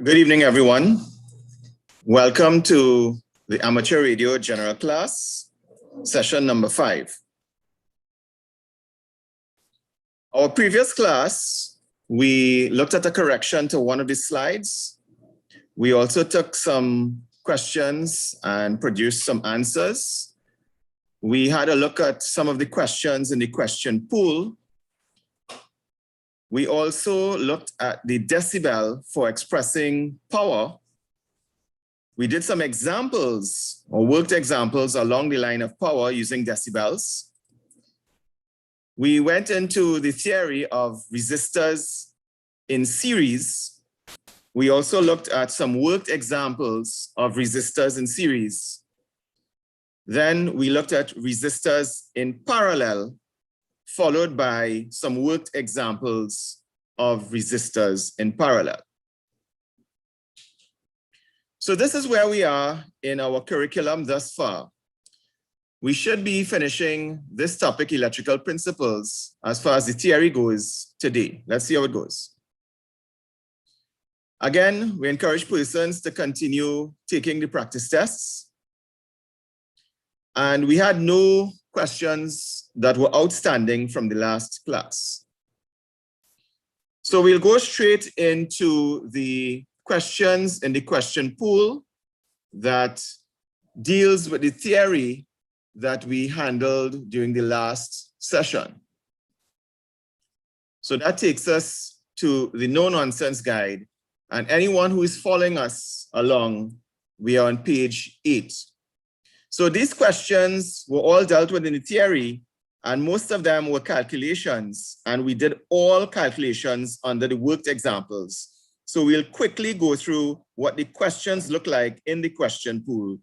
Good evening, everyone. Welcome to the Amateur Radio General Class, session number 5. Our previous class, we looked at a correction to one of the slides. We also took some questions and produced some answers. We had a look at some of the questions in the question pool. We also looked at the decibel for expressing power. We did some examples or worked examples along the line of power using decibels. We went into the theory of resistors in series. We also looked at some worked examples of resistors in series. Then we looked at resistors in parallel, followed by some worked examples of resistors in parallel. So this is where we are in our curriculum thus far. We should be finishing this topic, electrical principles, as far as the theory goes today. Let's see how it goes. Again, we encourage persons to continue taking the practice tests. And we had no questions that were outstanding from the last class. So we'll go straight into the questions in the question pool that deals with the theory that we handled during the last session. So that takes us to the no-nonsense guide. And anyone who is following us along, we are on page 8. So these questions were all dealt with in the theory, and most of them were calculations, and we did all calculations under the worked examples. So we'll quickly go through what the questions look like in the question pool.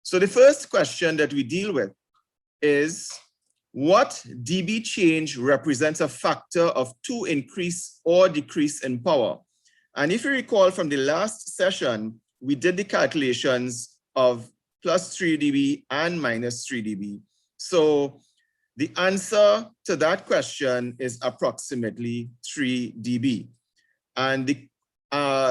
So the first question that we deal with is, what dB change represents a factor of 2 increase or decrease in power? And if you recall from the last session, we did the calculations of plus 3 dB and minus 3 dB. So the answer to that question is approximately 3 dB. And the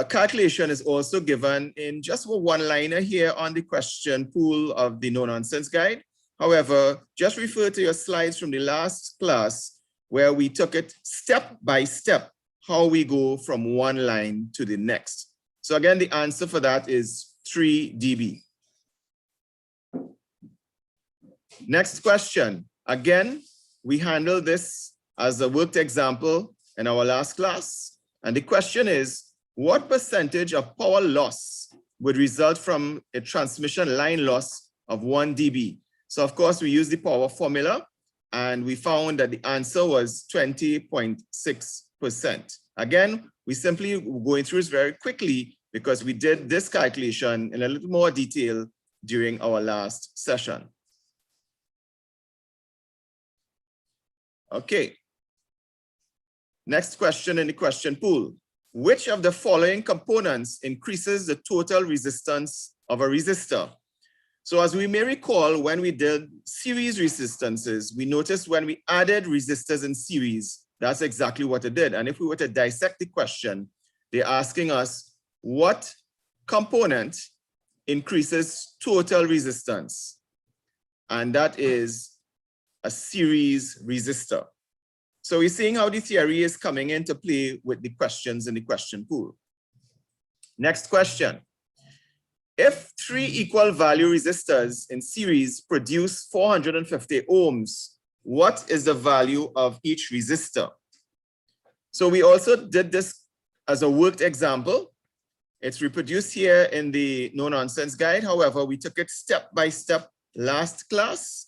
calculation is also given in just one liner here on the question pool of the no-nonsense guide. However, just refer to your slides from the last class where we took it step by step, how we go from one line to the next. So again, the answer for that is 3 dB. Next question. Again, we handled this as a worked example in our last class. And the question is, what percentage of power loss would result from a transmission line loss of 1 dB? So of course, we used the power formula, and we found that the answer was 20.6%. Again, we simply going through this very quickly because we did this calculation in a little more detail during our last session. Okay. Next question in the question pool. Which of the following components increases the total resistance of a resistor? So as we may recall, when we did series resistances, we noticed when we added resistors in series, that's exactly what it did. And if we were to dissect the question, they're asking us, what component increases total resistance? And that is a series resistor. So we're seeing how the theory is coming into play with the questions in the question pool. Next question. If 3 equal value resistors in series produce 450 ohms, what is the value of each resistor? So we also did this as a worked example. It's reproduced here in the no-nonsense guide. However, we took it step by step last class,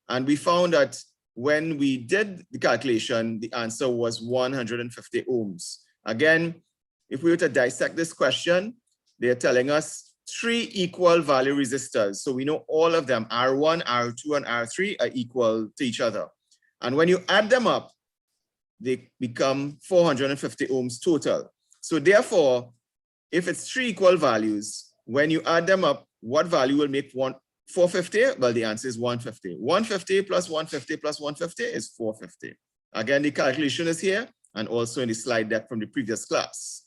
and we found that when we did the calculation, the answer was 150 ohms. Again, if we were to dissect this question, they're telling us 3 equal value resistors. So we know all of them, R1, R2, and R3 are equal to each other. And when you add them up, they become 450 ohms total. So therefore, if it's 3 equal values, when you add them up, what value will make 450? Well, the answer is 150. 150 plus 150 plus 150 is 450. Again, the calculation is here. and also in the slide deck from the previous class.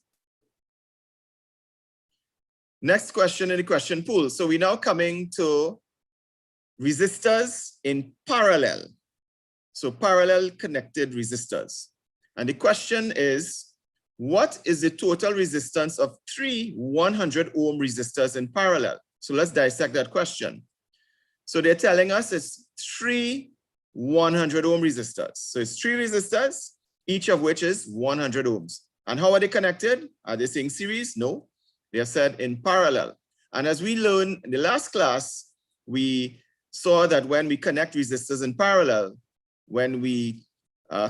Next question in the question pool. So we're now coming to resistors in parallel. So parallel connected resistors. And the question is, what is the total resistance of 3 100 ohm resistors in parallel? So let's dissect that question. So they're telling us it's 3 100 ohm resistors. So it's 3 resistors, each of which is 100 ohms. And how are they connected? Are they saying series? No, they are said in parallel. And as we learned in the last class, we saw that when we connect resistors in parallel, when we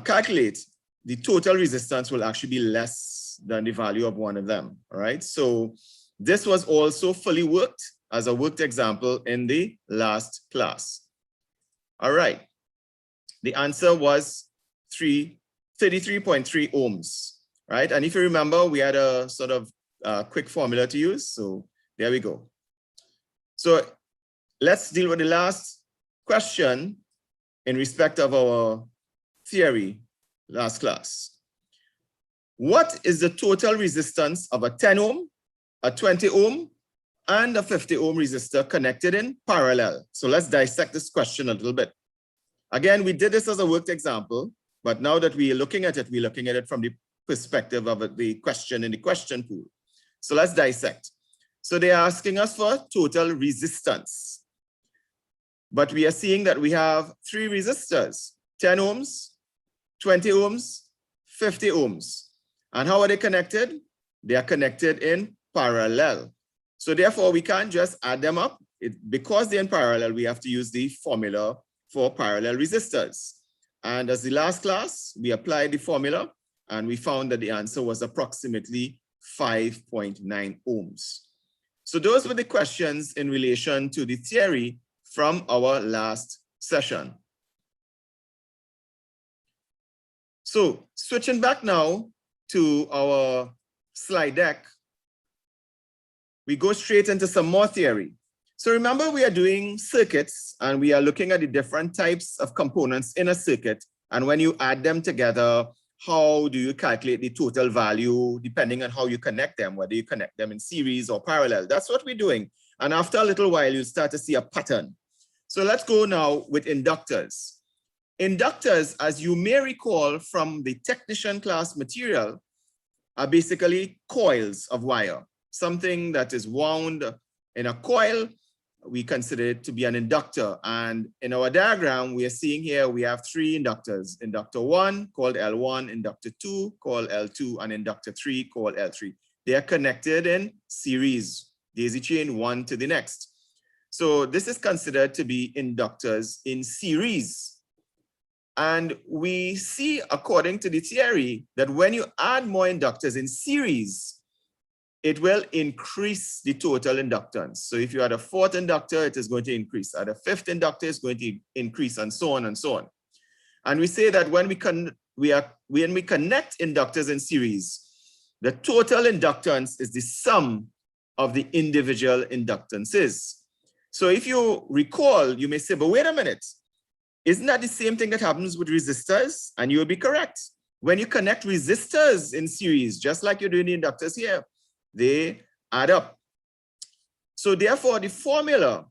calculate, the total resistance will actually be less than the value of one of them, all right? So this was also fully worked as a worked example in the last class. All right, the answer was 33.3 ohms, right? And if you remember, we had a sort of quick formula to use, so there we go. So let's deal with the last question in respect of our theory last class. What is the total resistance of a 10 ohm, a 20 ohm, and a 50 ohm resistor connected in parallel? So let's dissect this question a little bit. Again, we did this as a worked example, but now that we are looking at it, we're looking at it from the perspective of the question in the question pool. So let's dissect. So they're asking us for total resistance. But we are seeing that we have 3 resistors, 10 ohms, 20 ohms, 50 ohms. And how are they connected? They are connected in parallel. So therefore, we can't just add them up. Because they're in parallel, we have to use the formula for parallel resistors. And as the last class, we applied the formula and we found that the answer was approximately 5.9 ohms. So those were the questions in relation to the theory from our last session. So switching back now to our slide deck, we go straight into some more theory. So remember, we are doing circuits and we are looking at the different types of components in a circuit. And when you add them together, how do you calculate the total value depending on how you connect them, whether you connect them in series or parallel? That's what we're doing. And after a little while, you'll start to see a pattern. So let's go now with inductors. Inductors, as you may recall from the technician class material, are basically coils of wire. Something that is wound in a coil, we consider it to be an inductor. And in our diagram, we are seeing here, we have 3 inductors. Inductor 1 called L1, inductor 2 called L2, and inductor 3 called L3. They are connected in series, daisy chain one to the next. So this is considered to be inductors in series. And we see, according to the theory, that when you add more inductors in series, it will increase the total inductance. So if you add a 4th inductor, it is going to increase. Add a 5th inductor, it's going to increase, and so on and so on. And we say that when we connect inductors in series, the total inductance is the sum of the individual inductances. So if you recall, you may say, but wait a minute, isn't that the same thing that happens with resistors? And you will be correct. When you connect resistors in series, just like you're doing the inductors here, they add up. So therefore, the formula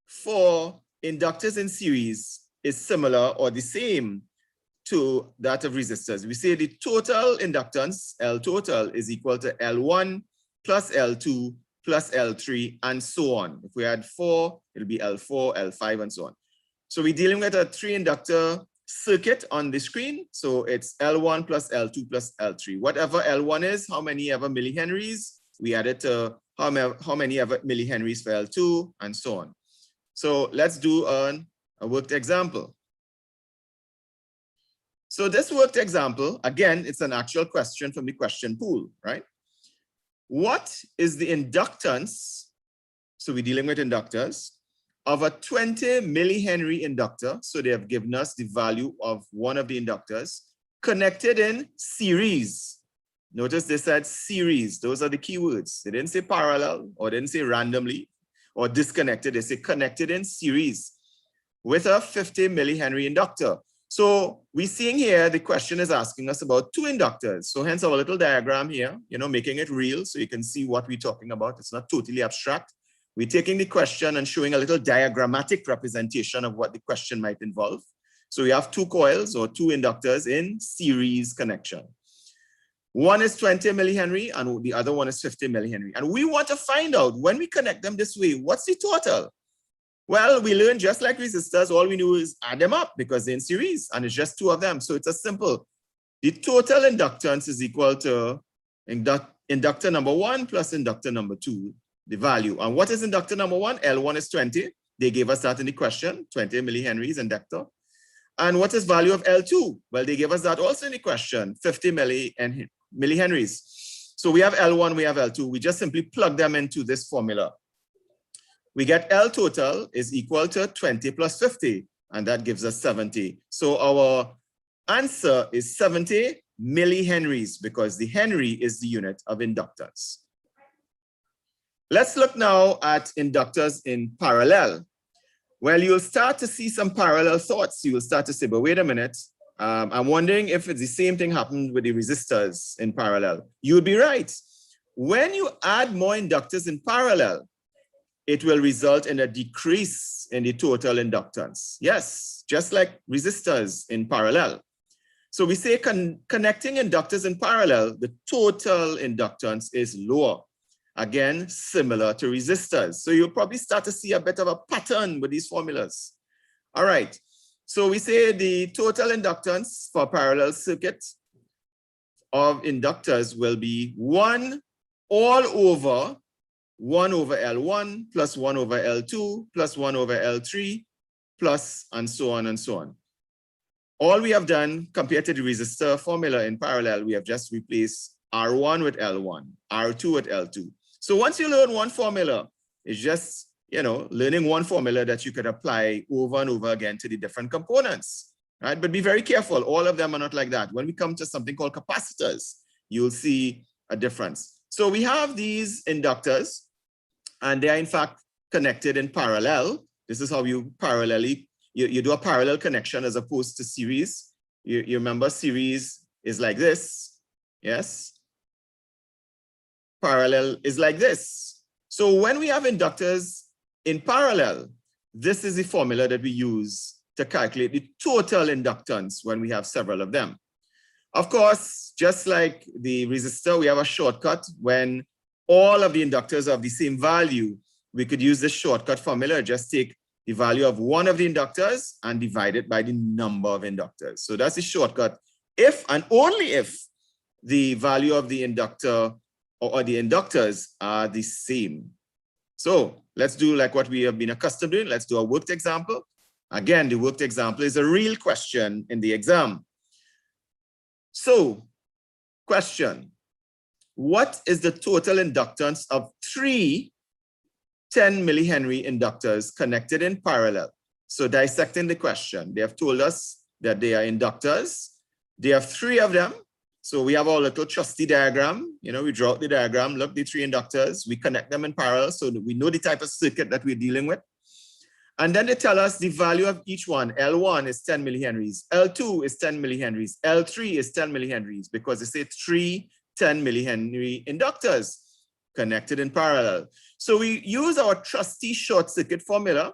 for inductors in series is similar or the same to that of resistors. We say the total inductance, L total, is equal to L1 plus L2 plus L3 and so on. If we add 4, it'll be L4, L5, and so on. So we're dealing with a 3 inductor circuit on the screen. So it's L1 plus L2 plus L3. Whatever L1 is, how many ever millihenries, we add it to how many ever millihenries for L2 and so on. So let's do a worked example. So this worked example, again, it's an actual question from the question pool, right? What is the inductance? So we're dealing with inductors of a 20 millihenry inductor. So they have given us the value of one of the inductors connected in series. Notice they said series. Those are the key words. They didn't say parallel or didn't say randomly or disconnected. They say connected in series with a 50 millihenry inductor. So we're seeing here, the question is asking us about two inductors. So hence our little diagram here, making it real so you can see what we're talking about. It's not totally abstract. We're taking the question and showing a little diagrammatic representation of what the question might involve. So we have two coils or two inductors in series connection. One is 20 millihenry and the other one is 50 millihenry. And we want to find out when we connect them this way, what's the total? Well, we learned just like resistors, all we do is add them up because they're in series and it's just two of them. So it's a simple. The total inductance is equal to inductor number 1 plus inductor number 2, the value. And what is inductor number 1? L1 is 20. They gave us that in the question, 20 millihenries inductor. And what is value of L2? Well, they gave us that also in the question, 50 millihenries. So we have L1, we have L2. We just simply plug them into this formula. We get L total is equal to 20 plus 50, and that gives us 70. So our answer is 70 millihenries because the Henry is the unit of inductance. Let's look now at inductors in parallel. Well, you'll start to see some parallel thoughts. You will start to say, but wait a minute. I'm wondering if it's the same thing happened with the resistors in parallel. You'll be right. When you add more inductors in parallel, it will result in a decrease in the total inductance. Yes, just like resistors in parallel. So we say connecting inductors in parallel, the total inductance is lower. Again, similar to resistors. So you'll probably start to see a bit of a pattern with these formulas. All right, so we say the total inductance for parallel circuit of inductors will be 1 over L1 plus 1 over L2 plus 1 over L3 plus and so on and so on. All we have done compared to the resistor formula in parallel, we have just replaced R1 with L1, R2 with L2. So once you learn one formula, it's just, learning one formula that you could apply over and over again to the different components, right? But be very careful. All of them are not like that. When we come to something called capacitors, you'll see a difference. So we have these inductors, and they are in fact connected in parallel. This is how you parallelly, you do a parallel connection as opposed to series. You remember series is like this, yes? Parallel is like this. So when we have inductors in parallel, this is the formula that we use to calculate the total inductance when we have several of them. Of course, just like the resistor, we have a shortcut. When all of the inductors are of the same value, we could use this shortcut formula, just take the value of one of the inductors and divide it by the number of inductors. So that's the shortcut if and only if the value of the inductor or the inductors are the same. So let's do like what we have been accustomed to. Let's do a worked example. Again, the worked example is a real question in the exam. So, question. What is the total inductance of 3 10 millihenry inductors connected in parallel? So dissecting the question, they have told us that they are inductors. They have 3 of them. So we have our little trusty diagram. We draw out the diagram, look, the 3 inductors, we connect them in parallel so that we know the type of circuit that we're dealing with. And then they tell us the value of each one. L1 is 10 millihenries, L2 is 10 millihenries, L3 is 10 millihenries because they say 3 10 millihenry inductors connected in parallel. So we use our trusty short circuit formula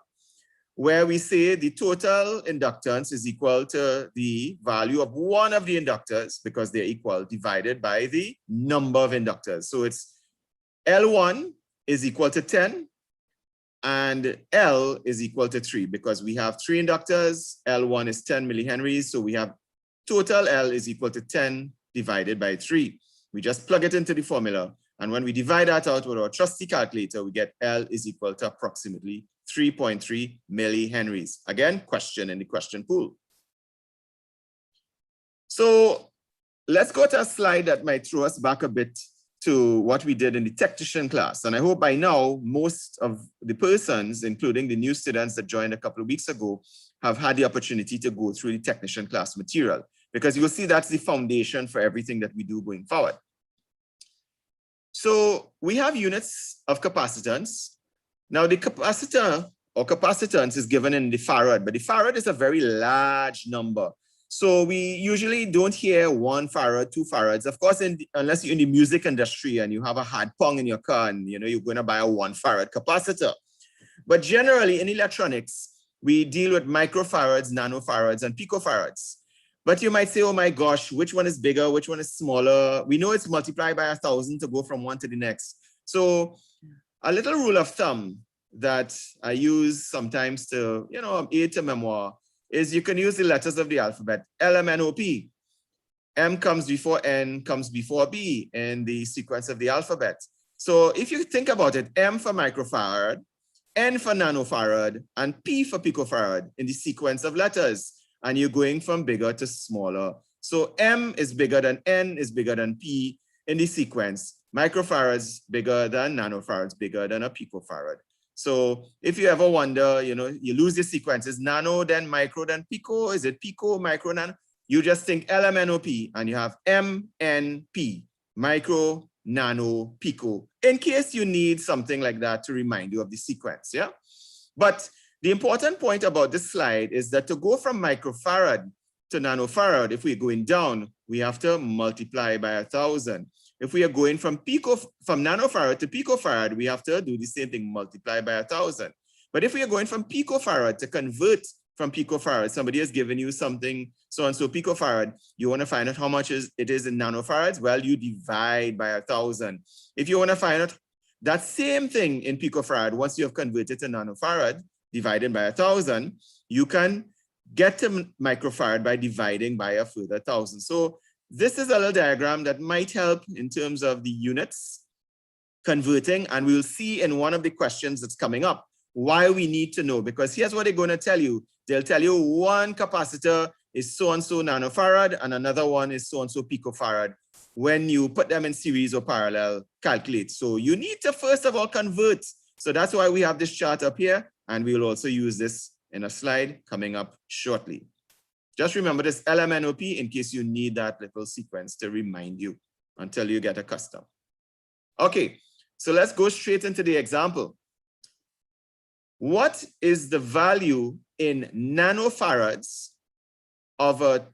where we say the total inductance is equal to the value of one of the inductors because they're equal divided by the number of inductors. So it's L1 is equal to 10 and L is equal to 3 because we have 3 inductors. L1 is 10 millihenries. So we have total L is equal to 10 divided by 3. We just plug it into the formula. And when we divide that out with our trusty calculator, we get L is equal to approximately 3.3 millihenries. Again, question in the question pool. So let's go to a slide that might throw us back a bit to what we did in the technician class. And I hope by now, most of the persons, including the new students that joined a couple of weeks ago, have had the opportunity to go through the technician class material, because you'll see that's the foundation for everything that we do going forward. So we have units of capacitance. Now the capacitor or capacitance is given in the farad, but the farad is a very large number. So we usually don't hear 1 farad, 2 farads. Of course, unless you're in the music industry and you have a hard pong in your car and you're going to buy a 1 farad capacitor. But generally in electronics, we deal with microfarads, nanofarads, and picofarads. But you might say, oh my gosh, which one is bigger? Which one is smaller? We know it's multiplied by 1,000 to go from one to the next. So a little rule of thumb that I use sometimes to, aid to memoir is you can use the letters of the alphabet, L, M, N, O, P. M comes before N, comes before B in the sequence of the alphabet. So if you think about it, M for microfarad, N for nanofarad, and P for picofarad in the sequence of letters. And you're going from bigger to smaller. So M is bigger than N, is bigger than P in the sequence. Microfarads bigger than nanofarads, bigger than a picofarad. So if you ever wonder, you lose your sequences, nano, then micro, then pico, is it pico, micro, nano? You just think LMNOP and you have MNP, micro, nano, pico, in case you need something like that to remind you of the sequence, yeah? But the important point about this slide is that to go from microfarad to nanofarad, if we're going down, we have to multiply by 1,000. If we are going from nanofarad to picofarad, we have to do the same thing, multiply by 1,000. But if we are going from picofarad to convert from picofarad, somebody has given you something, so-and-so picofarad, you want to find out how much it is in nanofarads, well, you divide by 1,000. If you want to find out that same thing in picofarad, once you have converted to nanofarad, divided by 1,000, you can get to microfarad by dividing by a further 1,000. So this is a little diagram that might help in terms of the units converting, and we'll see in one of the questions that's coming up why we need to know, because here's what they're going to tell you. They'll tell you one capacitor is so-and-so nanofarad and another one is so-and-so picofarad. When you put them in series or parallel, calculate. So you need to first of all convert. So that's why we have this chart up here, and we'll also use this in a slide coming up shortly. Just remember this LMNOP in case you need that little sequence to remind you until you get accustomed. Okay, so let's go straight into the example. What is the value in nanofarads of a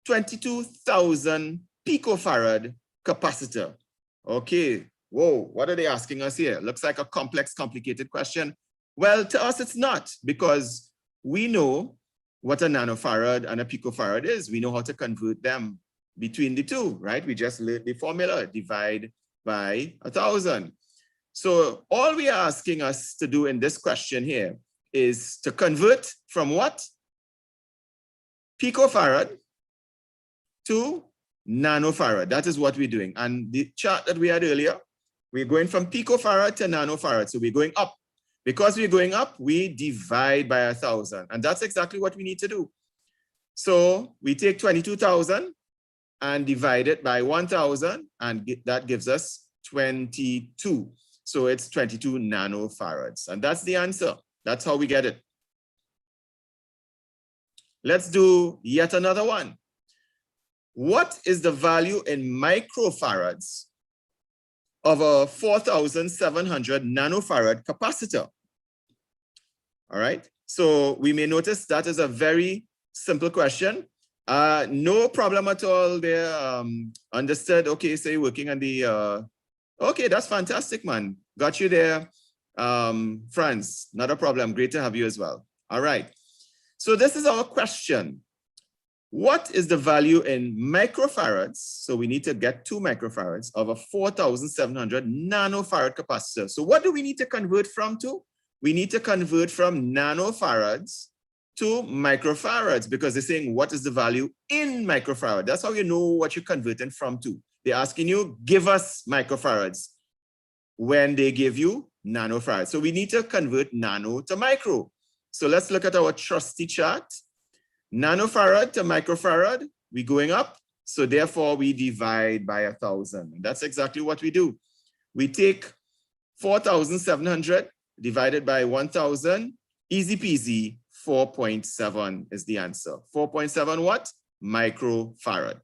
22,000 picofarad capacitor? Okay, whoa, what are they asking us here? Looks like a complex, complicated question. Well, to us, it's not, because we know what a nanofarad and a picofarad is. We know how to convert them between the two, right? We just learned the formula, divide by 1,000. So all we are asking us to do in this question here is to convert from what? Picofarad to nanofarad. That is what we're doing. And the chart that we had earlier, we're going from picofarad to nanofarad. So we're going up. Because we're going up, we divide by 1,000. And that's exactly what we need to do. So we take 22,000 and divide it by 1,000, and that gives us 22. So it's 22 nanofarads. And that's the answer. That's how we get it. Let's do yet another one. What is the value in microfarads of a 4,700 nanofarad capacitor? All right, so we may notice that is a very simple question. No problem at all there. Understood. Okay, so you're working on the, okay, that's fantastic, man. Got you there. Franz, not a problem. Great to have you as well. All right, so this is our question. What is the value in microfarads? So we need to get 2 microfarads of a 4,700 nanofarad capacitor. So what do we need to convert from to? We need to convert from nanofarads to microfarads, because they're saying what is the value in microfarad. That's how you know what you're converting from to. They're asking you, give us microfarads when they give you nanofarads. So we need to convert nano to micro. So let's look at our trusty chart. Nanofarad to microfarad, we're going up. So therefore we divide by 1,000. That's exactly what we do. We take 4,700 divided by 1,000, easy peasy, 4.7 is the answer. 4.7 what? Microfarad.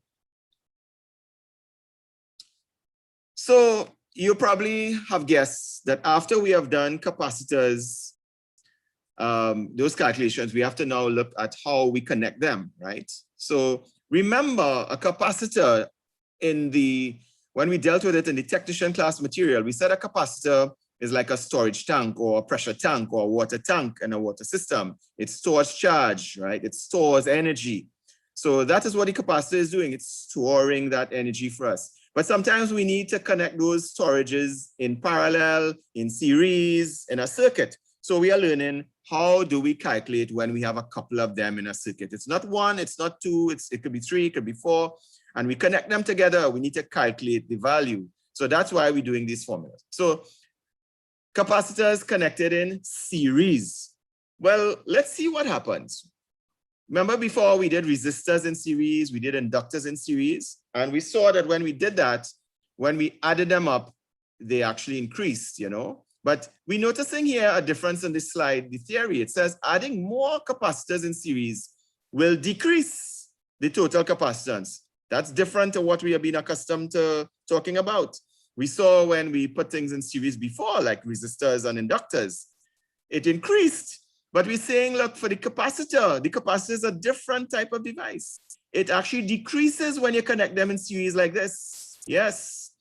So you probably have guessed that after we have done capacitors those calculations, we have to now look at how we connect them, right? So remember, a capacitor when we dealt with it in the technician class material, we said a capacitor is like a storage tank or a pressure tank or a water tank in a water system. It stores charge, right? It stores energy. So that is what the capacitor is doing. It's storing that energy for us. But sometimes we need to connect those storages in parallel, in series, in a circuit. So we are learning how do we calculate when we have a couple of them in a circuit. It's not one, it's not two, it could be three, it could be four, and we connect them together. We need to calculate the value. So that's why we're doing these formulas. So capacitors connected in series. Well, let's see what happens. Remember before we did resistors in series, we did inductors in series, and we saw that when we did that, when we added them up, they actually increased, you know. But we're noticing here a difference in this slide, the theory. It says adding more capacitors in series will decrease the total capacitance. That's different to what we have been accustomed to talking about. We saw when we put things in series before, like resistors and inductors, it increased. But we're saying, look, for the capacitor is a different type of device. It actually decreases when you connect them in series like this. Yes.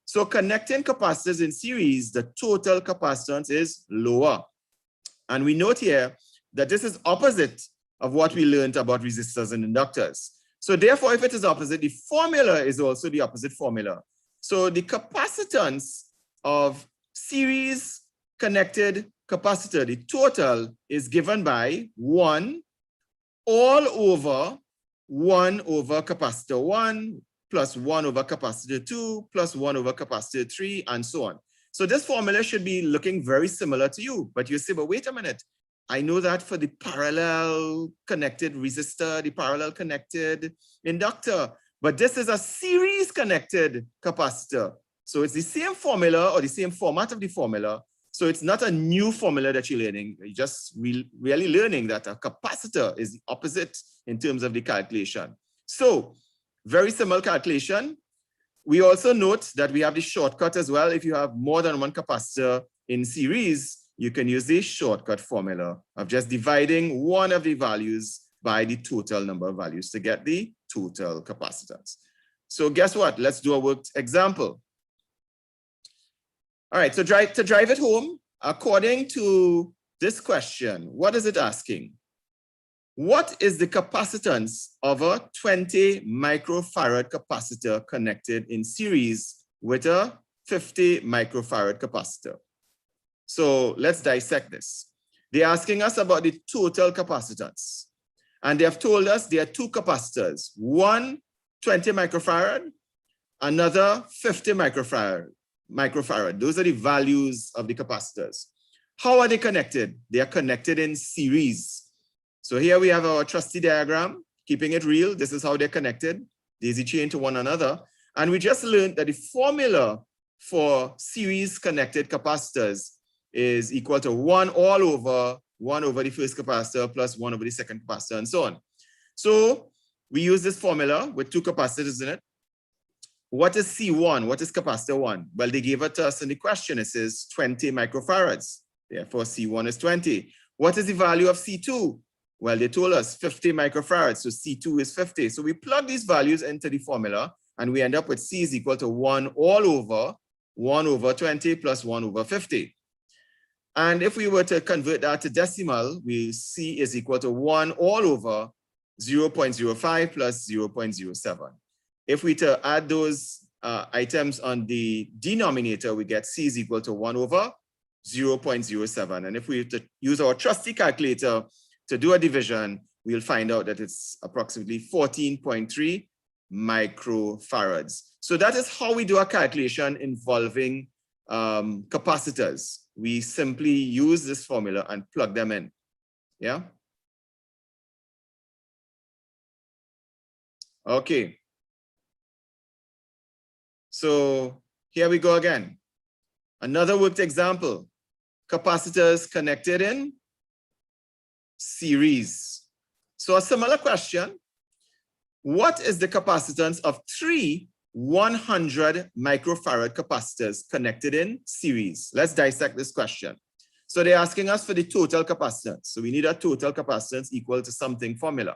So connecting capacitors in series, the total capacitance is lower. And we note here that this is opposite of what we learned about resistors and inductors. So therefore, if it is opposite, the formula is also the opposite formula. So the capacitance of series connected capacitor, the total is given by 1 all over 1 over capacitor 1 plus 1 over capacitor 2 plus 1 over capacitor 3 and so on. So this formula should be looking very similar to you, but you say, but wait a minute. I know that for the parallel connected resistor, the parallel connected inductor, but this is a series connected capacitor. So it's the same formula or the same format of the formula. So it's not a new formula that you're learning. You're just really learning that a capacitor is the opposite in terms of the calculation. So very similar calculation. We also note that we have the shortcut as well. If you have more than one capacitor in series, you can use the shortcut formula of just dividing one of the values by the total number of values to get the total capacitance. So guess what? Let's do a worked example. All right, so to drive it home, according to this question, what is it asking? What is the capacitance of a 20 microfarad capacitor connected in series with a 50 microfarad capacitor? So let's dissect this. They're asking us about the total capacitance. And they have told us there are two capacitors, one 20 microfarad, another 50 microfarad. Those are the values of the capacitors. How are they connected? They are connected in series. So here we have our trusty diagram, keeping it real. This is how they're connected, daisy chain to one another. And we just learned that the formula for series connected capacitors is equal to 1 all over 1 over the first capacitor plus 1 over the second capacitor and so on. So we use this formula with two capacitors in it. What is C1? What is capacitor 1? Well, they gave it to us in the question. It says 20 microfarads. Therefore, C1 is 20. What is the value of C2? Well, they told us 50 microfarads. So C2 is 50. So we plug these values into the formula and we end up with C is equal to 1 all over 1 over 20 plus 1 over 50. And if we were to convert that to decimal, we C is equal to 1 all over 0.05 plus 0.07. If we to add those items on the denominator, we get C is equal to 1 over 0.07. And if we to use our trusty calculator to do a division, we'll find out that it's approximately 14.3 microfarads. So that is how we do a calculation involving capacitors. We simply use this formula and plug them in. Yeah. Okay. So here we go again. Another worked example. Capacitors connected in series. So a similar question. What is the capacitance of 3 100 microfarad capacitors connected in series? Let's dissect this question. So they're asking us for the total capacitance. So we need a total capacitance equal to something formula.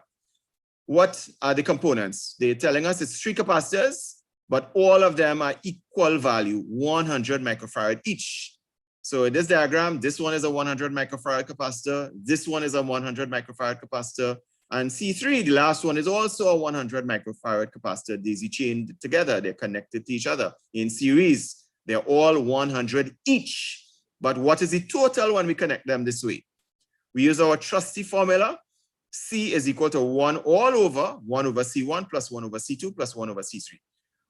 What are the components? They're telling us it's 3 capacitors, but all of them are equal value, 100 microfarad each. So in this diagram, this one is a 100 microfarad capacitor, this one is a 100 microfarad capacitor, and C3, the last one, is also a 100 microfarad capacitor, daisy chained together. They're connected to each other in series. They're all 100 each. But what is the total when we connect them this way? We use our trusty formula. C is equal to 1 over C1 plus 1 over C2 plus 1 over C3.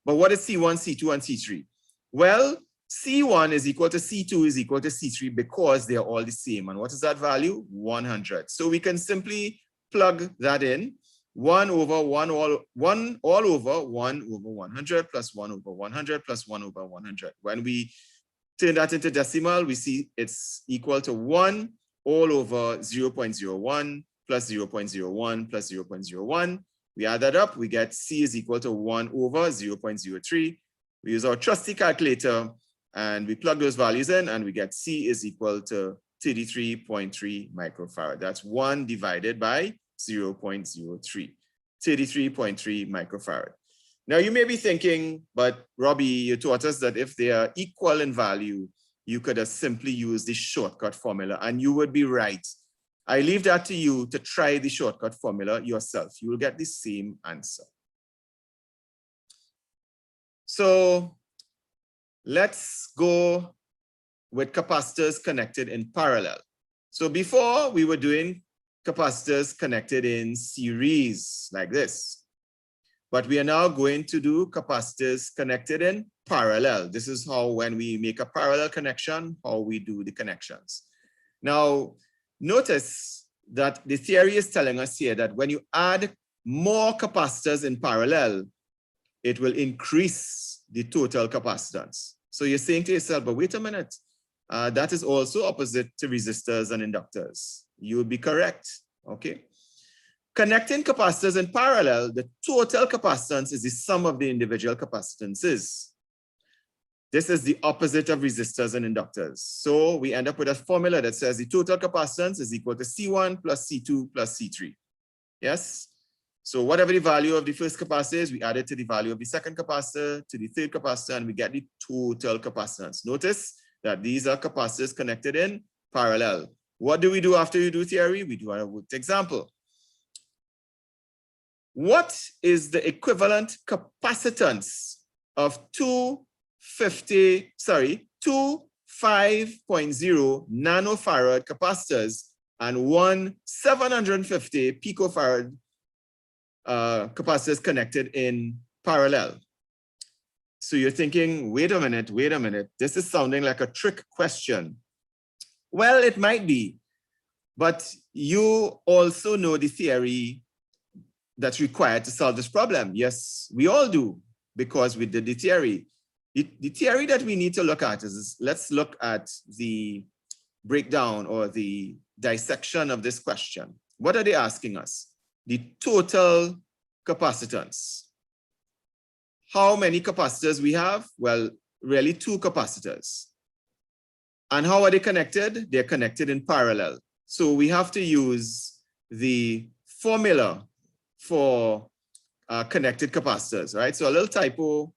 But what is C1, C2, and C3? Well, C1 is equal to C2 is equal to C3 because they are all the same. And what is that value? 100. So we can simply plug that in. 1 over 1 all over 1 over 100 plus 1 over 100 plus 1 over 100. When we turn that into decimal, we see it's equal to 1 all over 0.01 plus 0.01 plus 0.01. We add that up, we get C is equal to 1 over 0.03. We use our trusty calculator and we plug those values in and we get C is equal to 33.3 microfarad. That's 1 divided by 0.03, 33.3 microfarad. Now you may be thinking, but Robbie, you taught us that if they are equal in value, you could have simply used the shortcut formula, and you would be right. I leave that to you to try the shortcut formula yourself. You will get the same answer. So let's go with capacitors connected in parallel. So before we were doing capacitors connected in series like this, but we are now going to do capacitors connected in parallel. This is how, when we make a parallel connection, how we do the connections. Now, notice that the theory is telling us here that when you add more capacitors in parallel, it will increase the total capacitance. So you're saying to yourself, but wait a minute, that is also opposite to resistors and inductors. You would be correct, okay? Connecting capacitors in parallel, the total capacitance is the sum of the individual capacitances. This is the opposite of resistors and inductors. So we end up with a formula that says the total capacitance is equal to C1 plus C2 plus C3. Yes? So whatever the value of the first capacitor is, we add it to the value of the second capacitor, to the third capacitor, and we get the total capacitance. Notice that these are capacitors connected in parallel. What do we do after you do theory? We do a worked example. What is the equivalent capacitance of two 5.0 nanofarad capacitors and one 750 picofarad capacitors connected in parallel? So you're thinking, wait a minute, this is sounding like a trick question. Well, it might be, but you also know the theory that's required to solve this problem. Yes, we all do, because we did the theory. The theory that we need to look at is, let's look at the breakdown or the dissection of this question. What are they asking us? The total capacitance. How many capacitors we have? Well, really 2 capacitors. And how are they connected? They're connected in parallel. So we have to use the formula for connected capacitors, right? So a little typo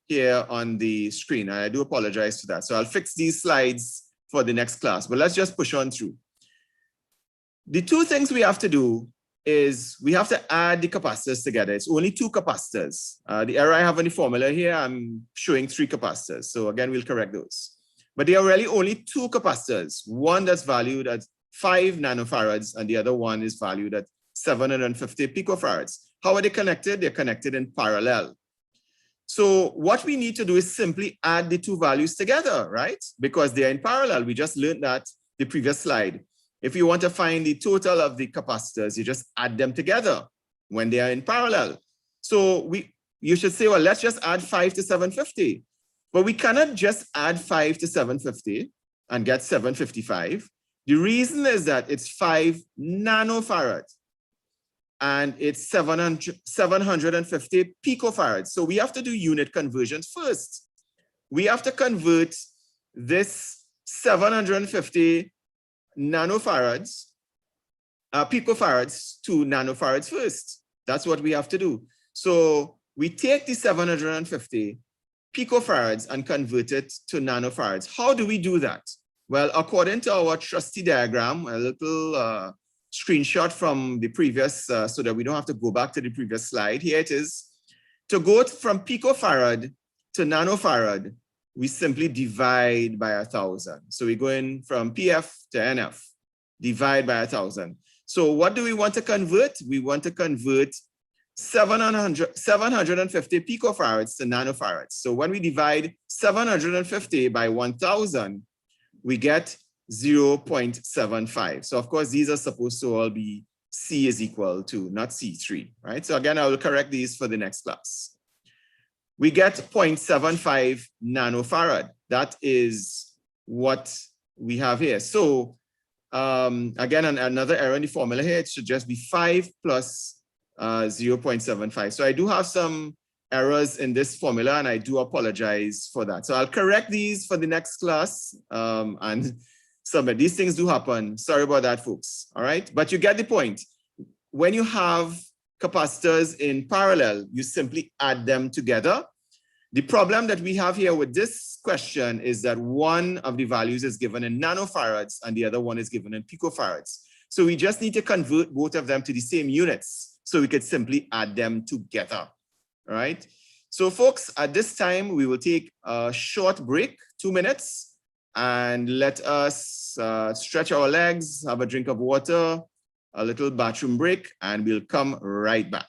here on the screen. I do apologize for that. So I'll fix these slides for the next class, but let's just push on through. The 2 things we have to do is we have to add the capacitors together. It's only 2 capacitors. The error I have on the formula here, I'm showing 3 capacitors. So again, we'll correct those. But they are really only 2 capacitors. One that's valued at 5 nanofarads and the other one is valued at 750 picofarads. How are they connected? They're connected in parallel. So what we need to do is simply add the 2 values together, right? Because they're in parallel. We just learned that the previous slide. If you want to find the total of the capacitors, you just add them together when they are in parallel. So you should say, well, let's just add 5 to 750. But we cannot just add 5 to 750 and get 755. The reason is that it's 5 nanofarad and it's 750 picofarads. So we have to do unit conversions first. We have to convert this 750 nanofarads, picofarads to nanofarads first. That's what we have to do. So we take the 750 picofarads and convert it to nanofarads. How do we do that? Well, according to our trusty diagram, a little screenshot from the previous, so that we don't have to go back to the previous slide. Here it is. To go from picofarad to nanofarad, we simply divide by 1,000. So we're going from PF to NF, divide by 1,000. So what do we want to convert? We want to convert 750 picofarads to nanofarads. So when we divide 750 by 1,000, we get 0.75. So of course, these are supposed to all be C is equal to, not C3, right? So again, I will correct these for the next class. We get 0.75 nanofarad. That is what we have here. So again, another error in the formula here, it should just be 5 plus 0.75. So I do have some errors in this formula, and I do apologize for that. So I'll correct these for the next class, and submit. These things do happen. Sorry about that, folks. All right, but you get the point. When you have capacitors in parallel, you simply add them together. The problem that we have here with this question is that one of the values is given in nanofarads and the other one is given in picofarads. So we just need to convert both of them to the same units, so we could simply add them together. All right. So folks, at this time, we will take a short break, 2 minutes, and let us stretch our legs, have a drink of water, a little bathroom break, and we'll come right back.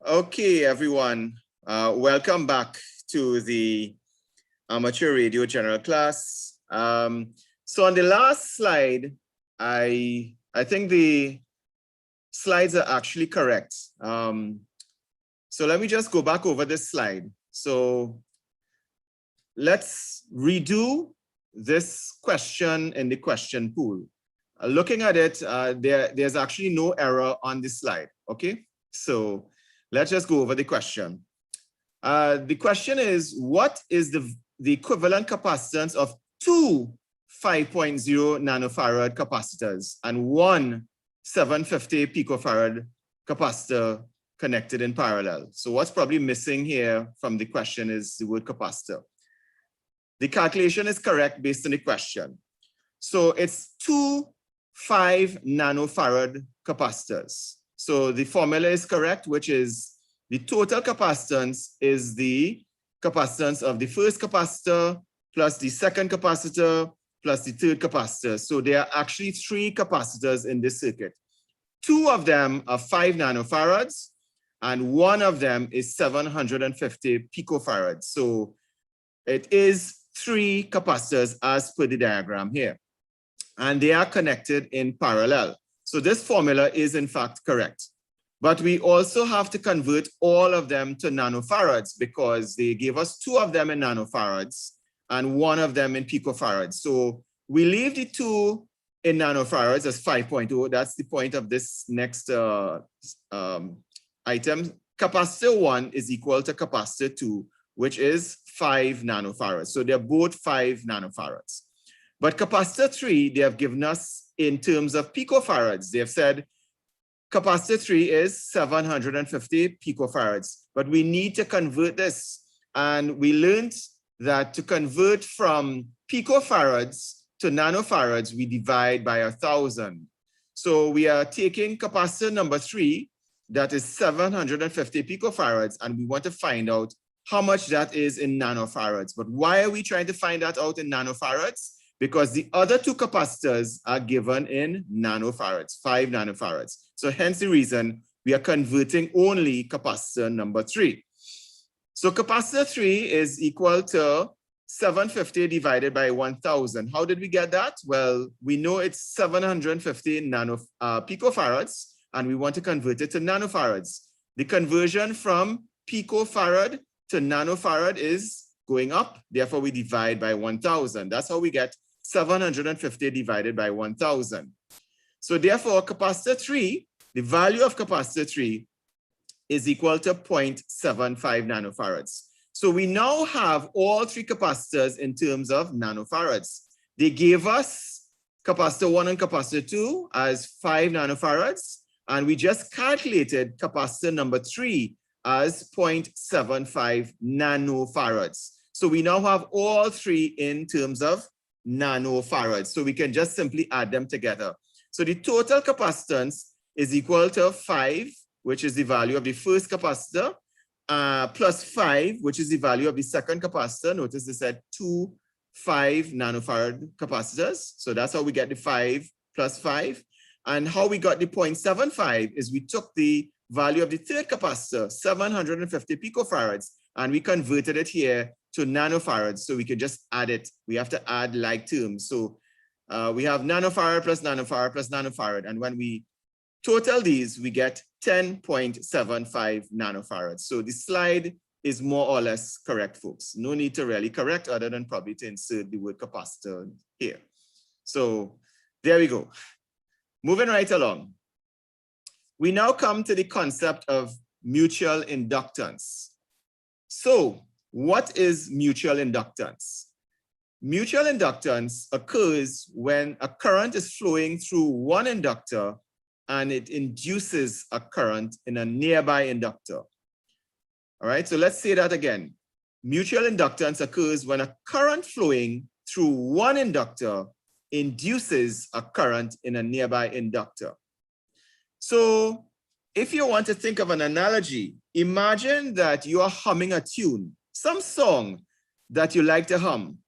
Okay, everyone. Welcome back to the Amateur Radio General Class. So on the last slide, I think the slides are actually correct. So let me just go back over this slide. So let's redo this question in the question pool. Looking at it, there's actually no error on this slide, okay? So let's just go over the question. The question is, what is the equivalent capacitance of two 5.0 nanofarad capacitors and one 750 picofarad capacitor connected in parallel? So what's probably missing here from the question is the word capacitor. The calculation is correct based on the question. So it's two 5 nanofarad capacitors. So the formula is correct, which is the total capacitance is the capacitance of the first capacitor plus the second capacitor plus the third capacitor. So there are actually 3 capacitors in this circuit. 2 of them are 5 nanofarads and 1 of them is 750 picofarads. So it is 3 capacitors as per the diagram here. And they are connected in parallel. So this formula is in fact correct. But we also have to convert all of them to nanofarads because they gave us 2 of them in nanofarads and 1 of them in picofarads. So we leave the 2 in nanofarads as 5.0. That's the point of this next item. Capacitor 1 is equal to capacitor 2, which is 5 nanofarads. So they're both 5 nanofarads. But capacitor 3, they have given us in terms of picofarads. They have said capacitor 3 is 750 picofarads, but we need to convert this. And we learned that to convert from picofarads to nanofarads, we divide by 1,000. So we are taking capacitor number 3, that is 750 picofarads, and we want to find out how much that is in nanofarads. But why are we trying to find that out in nanofarads? Because the other 2 capacitors are given in nanofarads, 5 nanofarads. So hence the reason we are converting only capacitor number 3. So capacitor 3 is equal to 750 divided by 1,000. How did we get that? Well, we know it's 750 picofarads, and we want to convert it to nanofarads. The conversion from picofarad to nanofarad is going up. Therefore, we divide by 1,000. That's how we get 750 divided by 1,000. So therefore, capacitor 3, the value of capacitor 3 is equal to 0.75 nanofarads. So we now have all 3 capacitors in terms of nanofarads. They gave us capacitor 1 and capacitor 2 as 5 nanofarads, and we just calculated capacitor number 3 as 0.75 nanofarads. So we now have all 3 in terms of nanofarads. So we can just simply add them together. So the total capacitance is equal to 5, which is the value of the first capacitor, plus 5, which is the value of the second capacitor. Notice they said 2 5 nanofarad capacitors. So that's how we get the 5 plus 5. And how we got the 0.75 is we took the value of the third capacitor, 750 picofarads, and we converted it here to nanofarads. So we can just add it. We have to add like terms. So we have nanofarad plus nanofarad plus nanofarad. And when we total these, we get 10.75 nanofarads. So the slide is more or less correct, folks. No need to really correct other than probably to insert the word capacitor here. So there we go. Moving right along. We now come to the concept of mutual inductance. So what is mutual inductance? Mutual inductance occurs when a current is flowing through one inductor and it induces a current in a nearby inductor. All right, so let's say that again. Mutual inductance occurs when a current flowing through one inductor induces a current in a nearby inductor. So if you want to think of an analogy, imagine that you are humming a tune, some song that you like to hum,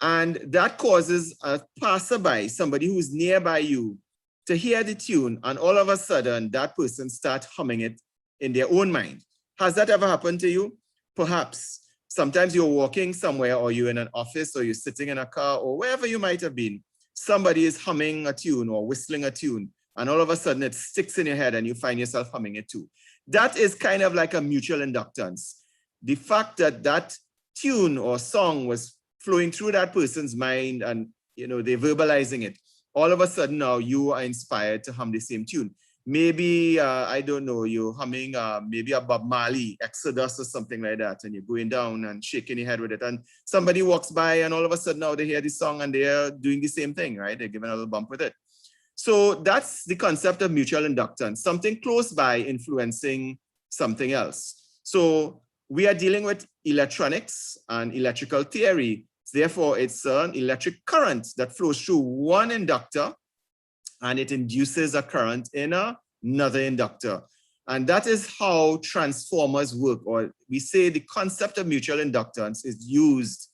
and that causes a passerby, somebody who's nearby you, to hear the tune, and all of a sudden that person starts humming it in their own mind. Has that ever happened to you? Perhaps. Sometimes you're walking somewhere, or you're in an office, or you're sitting in a car, or wherever you might have been. Somebody is humming a tune or whistling a tune, and all of a sudden it sticks in your head and you find yourself humming it too. That is kind of like a mutual inductance. The fact that that tune or song was flowing through that person's mind, and they're verbalizing it, all of a sudden now you are inspired to hum the same tune. Maybe, I don't know, you're humming maybe a Bob Marley, Exodus or something like that, and you're going down and shaking your head with it. And somebody walks by and all of a sudden now they hear the song and they're doing the same thing, right? They're giving a little bump with it. So that's the concept of mutual inductance, something close by influencing something else. So we are dealing with electronics and electrical theory. Therefore, it's an electric current that flows through one inductor, and it induces a current in another inductor. And that is how transformers work, or we say the concept of mutual inductance is used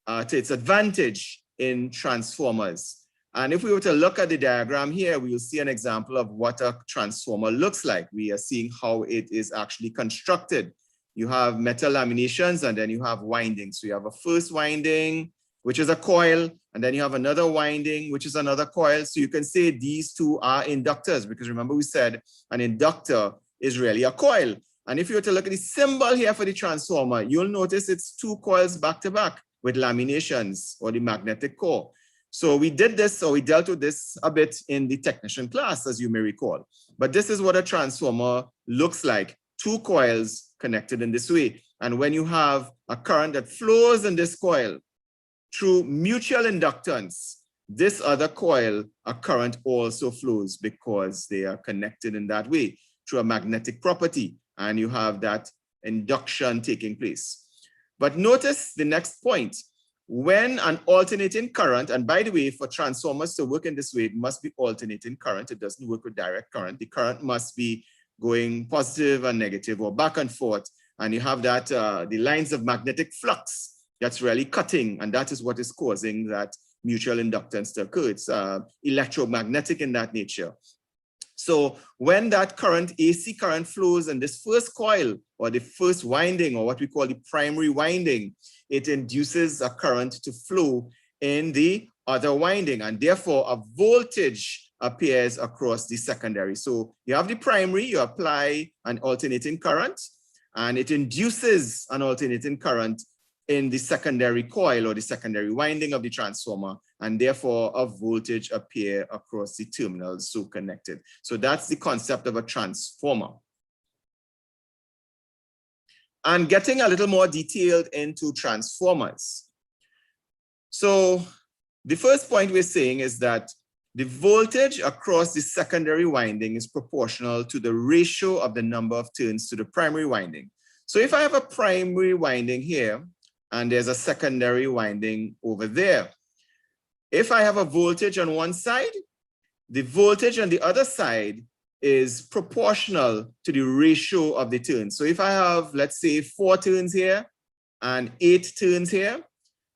to its advantage in transformers. And if we were to look at the diagram here, we will see an example of what a transformer looks like. We are seeing how it is actually constructed. You have metal laminations, and then you have windings. So you have a first winding, which is a coil, and then you have another winding, which is another coil. So you can say these two are inductors, because remember we said an inductor is really a coil. And if you were to look at the symbol here for the transformer, you'll notice it's two coils back to back with laminations, or the magnetic core. So we did this, or we dealt with this a bit in the technician class, as you may recall. But this is what a transformer looks like, two coils connected in this way. And when you have a current that flows in this coil, through mutual inductance, this other coil, a current also flows, because they are connected in that way through a magnetic property, and you have that induction taking place. But notice the next point. When an alternating current, and by the way, for transformers to work in this way, it must be alternating current. It doesn't work with direct current. The current must be going positive and negative, or back and forth. And you have that, the lines of magnetic flux that's really cutting, and that is what is causing that mutual inductance to occur. It's electromagnetic in that nature. So when that current, AC current, flows in this first coil, or the first winding, or what we call the primary winding, it induces a current to flow in the other winding, and therefore a voltage appears across the secondary. So you have the primary, you apply an alternating current, and it induces an alternating current in the secondary coil, or the secondary winding of the transformer, and therefore a voltage appear across the terminals so connected. So that's the concept of a transformer. And getting a little more detailed into transformers. So the first point we're saying is that the voltage across the secondary winding is proportional to the ratio of the number of turns to the primary winding. So if I have a primary winding here, and there's a secondary winding over there, if I have a voltage on one side, the voltage on the other side is proportional to the ratio of the turns. So if I have, let's say, 4 turns here and 8 turns here,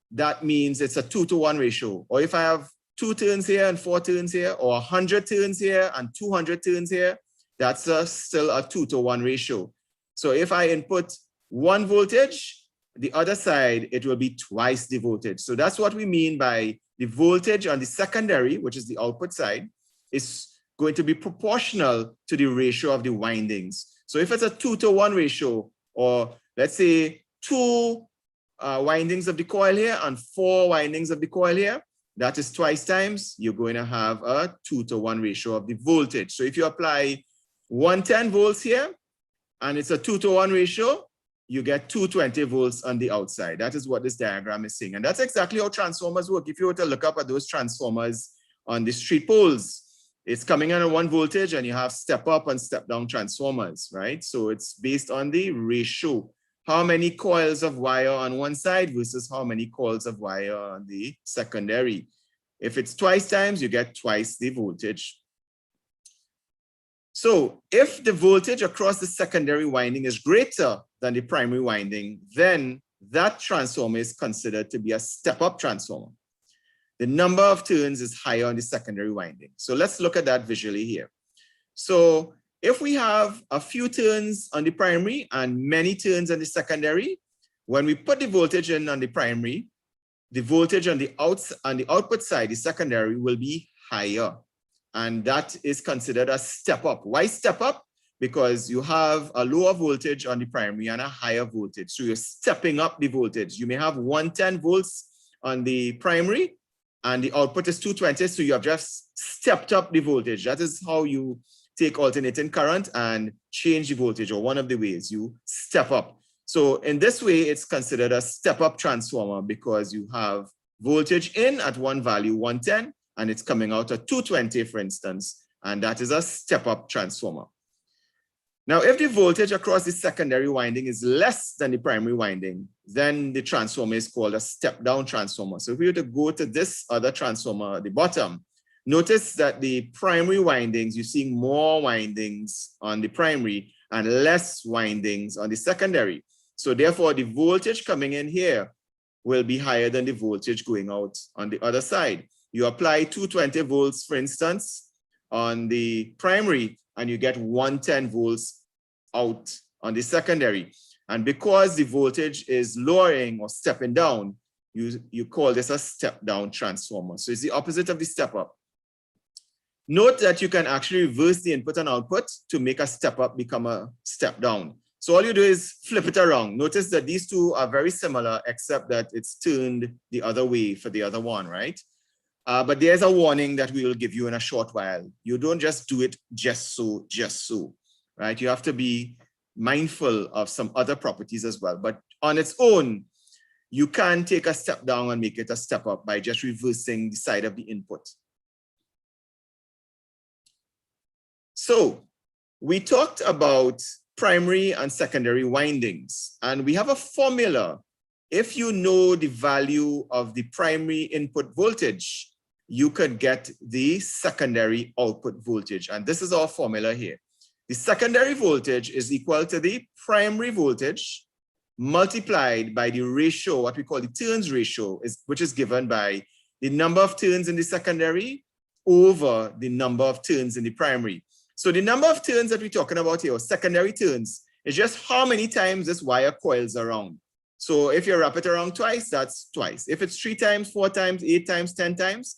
that means it's a 2-to-1 ratio. Or if I have 2 turns here and 4 turns here, or 100 turns here and 200 turns here, that's still a 2-to-1 ratio. So if I input 1 voltage, the other side, it will be twice the voltage. So that's what we mean by the voltage on the secondary, which is the output side, is going to be proportional to the ratio of the windings. So if it's a 2-to-1 ratio, or let's say 2 windings of the coil here and 4 windings of the coil here, that is twice times, you're going to have a 2-to-1 ratio of the voltage. So if you apply 110 volts here, and it's a 2-to-1 ratio, you get 220 volts on the outside. That is what this diagram is saying. And that's exactly how transformers work. If you were to look up at those transformers on the street poles, it's coming in at 1 voltage, and you have step up and step down transformers, right? So it's based on the ratio. How many coils of wire on one side versus how many coils of wire on the secondary. If it's twice times, you get twice the voltage. So if the voltage across the secondary winding is greater than the primary winding, then that transformer is considered to be a step-up transformer. The number of turns is higher on the secondary winding. So let's look at that visually here. So If we have a few turns on the primary and many turns on the secondary, when we put the voltage in on the primary, the voltage on the output side, the secondary, will be higher. And that is considered a step up. Why step up? Because you have a lower voltage on the primary and a higher voltage. So you're stepping up the voltage. You may have 110 volts on the primary and the output is 220. So you have just stepped up the voltage. That is how you take alternating current and change the voltage, or one of the ways you step up. So in this way, it's considered a step-up transformer because you have voltage in at one value, 110, and it's coming out at 220, for instance, and that is a step-up transformer. Now, if the voltage across the secondary winding is less than the primary winding, then the transformer is called a step-down transformer. So if we were to go to this other transformer at the bottom, notice that the primary windings, you're seeing more windings on the primary and less windings on the secondary. So therefore, the voltage coming in here will be higher than the voltage going out on the other side. You apply 220 volts, for instance, on the primary, and you get 110 volts out on the secondary. And because the voltage is lowering or stepping down, you call this a step-down transformer. So it's the opposite of the step-up. Note that you can actually reverse the input and output to make a step-up become a step-down. So all you do is flip it around. Notice that these two are very similar, except that it's turned the other way for the other one, right? But there's a warning that we will give you in a short while. You don't just do it just so, right? You have to be mindful of some other properties as well. But on its own, you can take a step down and make it a step up by just reversing the side of the input. So we talked about primary and secondary windings, and we have a formula. If you know the value of the primary input voltage, you could get the secondary output voltage. And this is our formula here. The secondary voltage is equal to the primary voltage multiplied by the ratio, what we call the turns ratio, which is given by the number of turns in the secondary over the number of turns in the primary. So the number of turns that we're talking about here, or secondary turns, is just how many times this wire coils around. So if you wrap it around twice, that's twice. If it's 3 times, 4 times, 8 times, 10 times,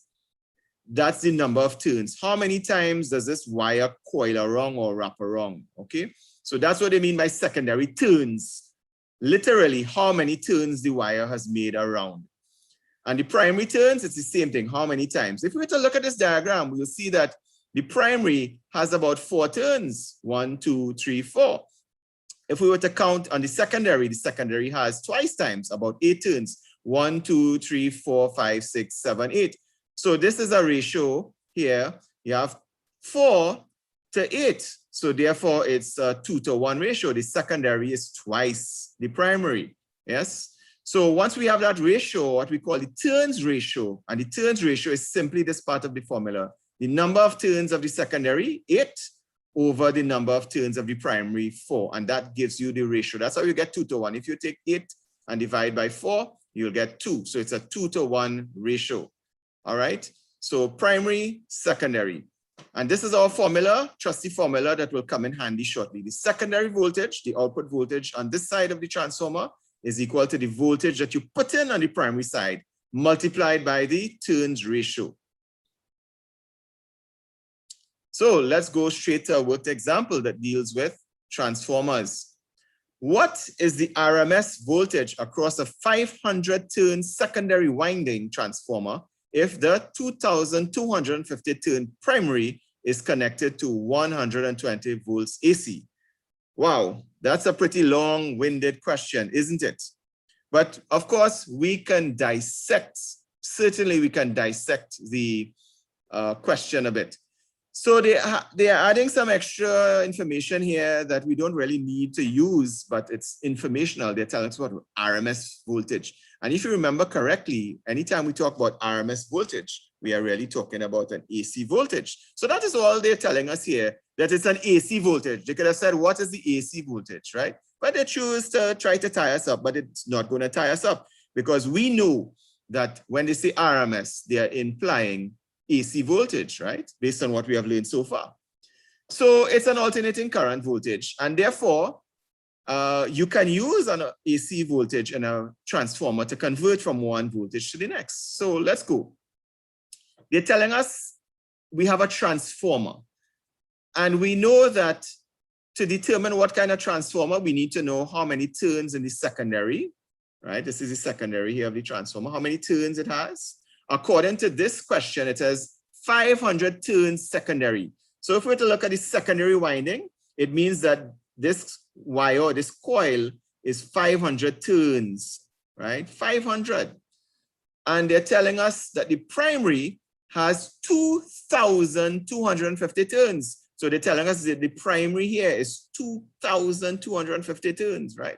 that's the number of turns. How many times does this wire coil around or wrap around? Okay, so that's what they mean by secondary turns. Literally, how many turns the wire has made around. And the primary turns, it's the same thing, how many times. If we were to look at this diagram, we'll see that the primary has about 4 turns, 1, 2, 3, 4. If we were to count on the secondary has twice times, about 8 turns, 1, 2, 3, 4, 5, 6, 7, 8. So this is a ratio here. You have 4 to 8. So therefore, it's a 2-to-1 ratio. The secondary is twice the primary. Yes. So once we have that ratio, what we call the turns ratio, and the turns ratio is simply this part of the formula. The number of turns of the secondary, 8, over the number of turns of the primary, 4. And that gives you the ratio. That's how you get 2-to-1. If you take 8 and divide by 4, you'll get 2. So it's a 2-to-1 ratio. All right. So primary, secondary. And this is our formula, trusty formula that will come in handy shortly. The secondary voltage, the output voltage on this side of the transformer, is equal to the voltage that you put in on the primary side multiplied by the turns ratio. So let's go straight to a worked example that deals with transformers. What is the RMS voltage across a 500 turn secondary winding transformer if the 2,250 turn primary is connected to 120 volts AC? Wow, that's a pretty long-winded question, isn't it? But of course, we can dissect, certainly we can dissect the question a bit. So they are adding some extra information here that we don't really need to use, but it's informational. They're telling us about RMS voltage. And if you remember correctly, anytime we talk about RMS voltage, we are really talking about an AC voltage. So that is all they're telling us here, that it's an AC voltage. They could have said, what is the AC voltage, right? But they choose to try to tie us up, but it's not going to tie us up because we know that when they say RMS, they are implying AC voltage, right? Based on what we have learned so far. So it's an alternating current voltage, and therefore you can use an AC voltage in a transformer to convert from one voltage to the next. So let's go. They're telling us we have a transformer, and we know that to determine what kind of transformer, we need to know how many turns in the secondary, right? This is the secondary here of the transformer, how many turns it has. According to this question, it has 500 turns secondary. So if we were to look at the secondary winding, it means that this wire, this coil is 500 turns, right? 500. And they're telling us that the primary has 2,250 turns. So they're telling us that the primary here is 2,250 turns, right?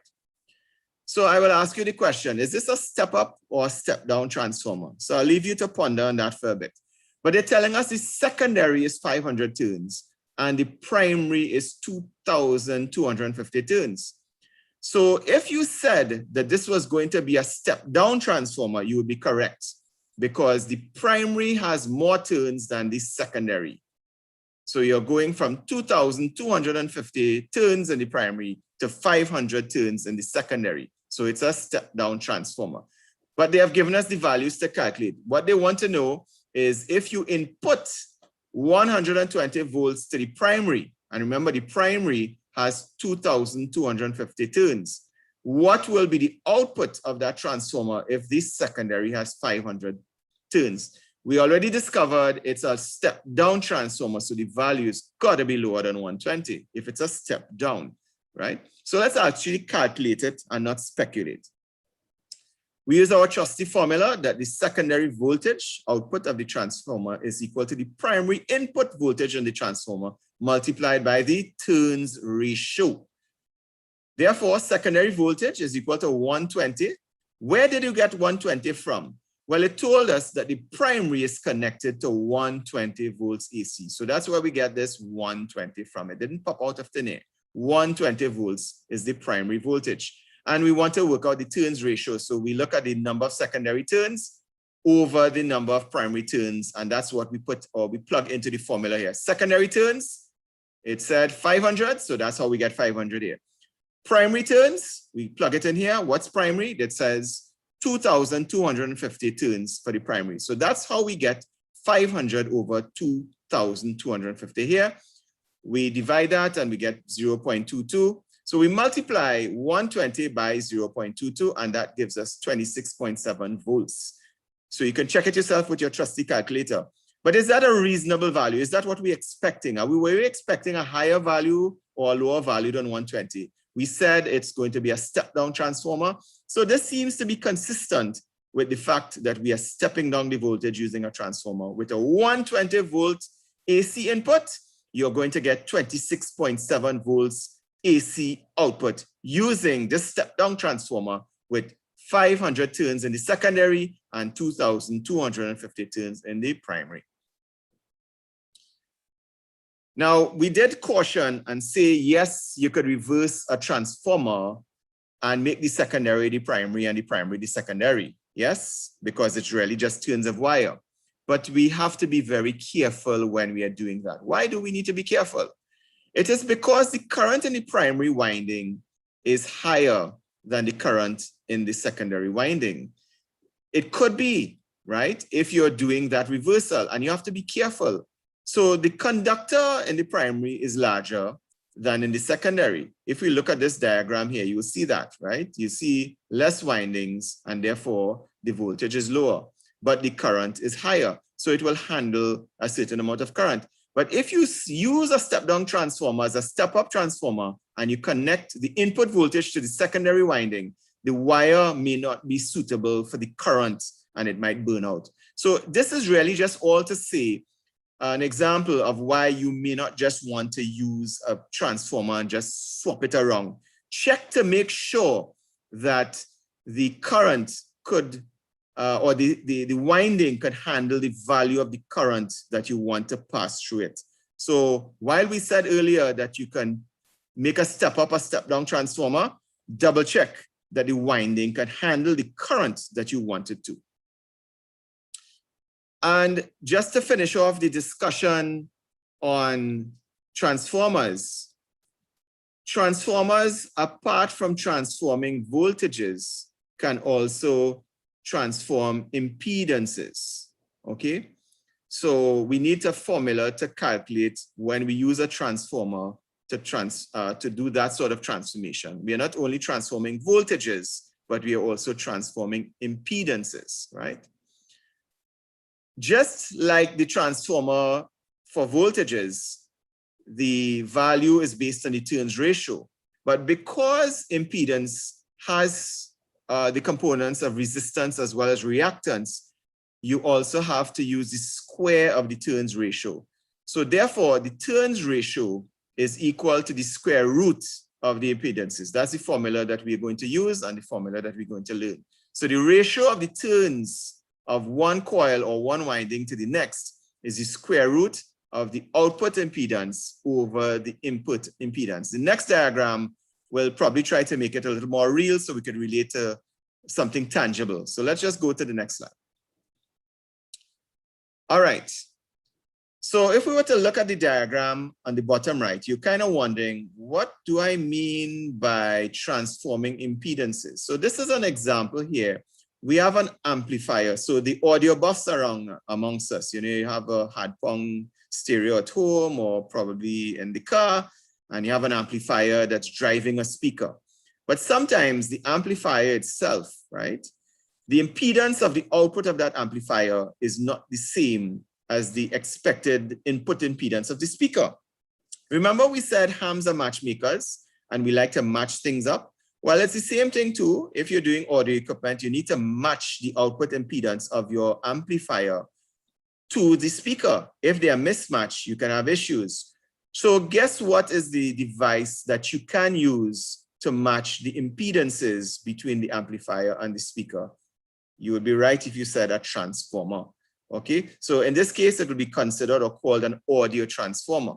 So I will ask you the question, is this a step up or a step down transformer? So I'll leave you to ponder on that for a bit. But they're telling us the secondary is 500 turns and the primary is 2,250 turns. So if you said that this was going to be a step down transformer, you would be correct because the primary has more turns than the secondary. So you're going from 2,250 turns in the primary to 500 turns in the secondary. So it's a step down transformer. But they have given us the values to calculate. What they want to know is if you input 120 volts to the primary, and remember the primary has 2,250 turns, what will be the output of that transformer if this secondary has 500 turns? We already discovered it's a step down transformer, so the value is got to be lower than 120 if it's a step down, right? So let's actually calculate it and not speculate. We use our trusty formula that the secondary voltage output of the transformer is equal to the primary input voltage in the transformer multiplied by the turns ratio. Therefore, secondary voltage is equal to 120. Where did you get 120 from? Well, it told us that the primary is connected to 120 volts AC. So that's where we get this 120 from. It didn't pop out of thin air. 120 volts is the primary voltage. And we want to work out the turns ratio. So we look at the number of secondary turns over the number of primary turns. And that's what we put or we plug into the formula here. Secondary turns, it said 500. So that's how we get 500 here. Primary turns, we plug it in here. What's primary? That says 2,250 turns for the primary. So that's how we get 500 over 2,250 here. We divide that and we get 0.22. So we multiply 120 by 0.22 and that gives us 26.7 volts. So you can check it yourself with your trusty calculator. But is that a reasonable value? Is that what we're expecting? Were we expecting a higher value or a lower value than 120? We said it's going to be a step-down transformer. So this seems to be consistent with the fact that we are stepping down the voltage using a transformer. With a 120 volt AC input, you're going to get 26.7 volts AC output using this step-down transformer with 500 turns in the secondary and 2,250 turns in the primary. Now, we did caution and say, yes, you could reverse a transformer and make the secondary the primary and the primary the secondary. Yes, because it's really just turns of wire. But we have to be very careful when we are doing that. Why do we need to be careful? It is because the current in the primary winding is higher than the current in the secondary winding. It could be, right, if you're doing that reversal, and you have to be careful. So the conductor in the primary is larger than in the secondary. If we look at this diagram here, you will see that, right? You see less windings and therefore the voltage is lower, but the current is higher. So it will handle a certain amount of current. But if you use a step-down transformer as a step-up transformer and you connect the input voltage to the secondary winding, the wire may not be suitable for the current and it might burn out. So this is really just all to say an example of why you may not just want to use a transformer and just swap it around. Check to make sure that the current could, or the winding could handle the value of the current that you want to pass through it. So while we said earlier that you can make a step up, a step down transformer, double check that the winding can handle the current that you want it to. And just to finish off the discussion on transformers. Transformers, apart from transforming voltages, can also transform impedances, okay? So we need a formula to calculate when we use a transformer to do that sort of transformation. We are not only transforming voltages, but we are also transforming impedances, right? Just like the transformer for voltages, the value is based on the turns ratio. But because impedance has the components of resistance as well as reactance, you also have to use the square of the turns ratio. So therefore, the turns ratio is equal to the square root of the impedances. That's the formula that we're going to use and the formula that we're going to learn. So the ratio of the turns of one coil or one winding to the next is the square root of the output impedance over the input impedance. The next diagram will probably try to make it a little more real so we can relate to something tangible. So let's just go to the next slide. All right. So if we were to look at the diagram on the bottom right, you're kind of wondering, what do I mean by transforming impedances? So this is an example here. We have an amplifier. So the audio buffs amongst us, you know, you have a headphone stereo at home or probably in the car, and you have an amplifier that's driving a speaker. But sometimes the amplifier itself, right? The impedance of the output of that amplifier is not the same as the expected input impedance of the speaker. Remember we said hams are matchmakers and we like to match things up? Well, it's the same thing too. If you're doing audio equipment, you need to match the output impedance of your amplifier to the speaker. If they are mismatched, you can have issues. So guess what is the device that you can use to match the impedances between the amplifier and the speaker? You would be right if you said a transformer. Okay, so in this case, it would be considered or called an audio transformer.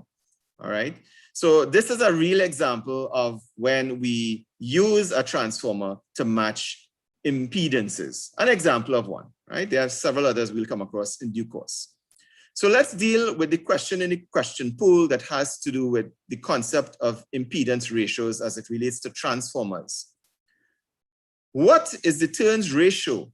All right, so this is a real example of when we use a transformer to match impedances. An example of one, right? There are several others we'll come across in due course. So let's deal with the question in the question pool that has to do with the concept of impedance ratios as it relates to transformers. What is the turns ratio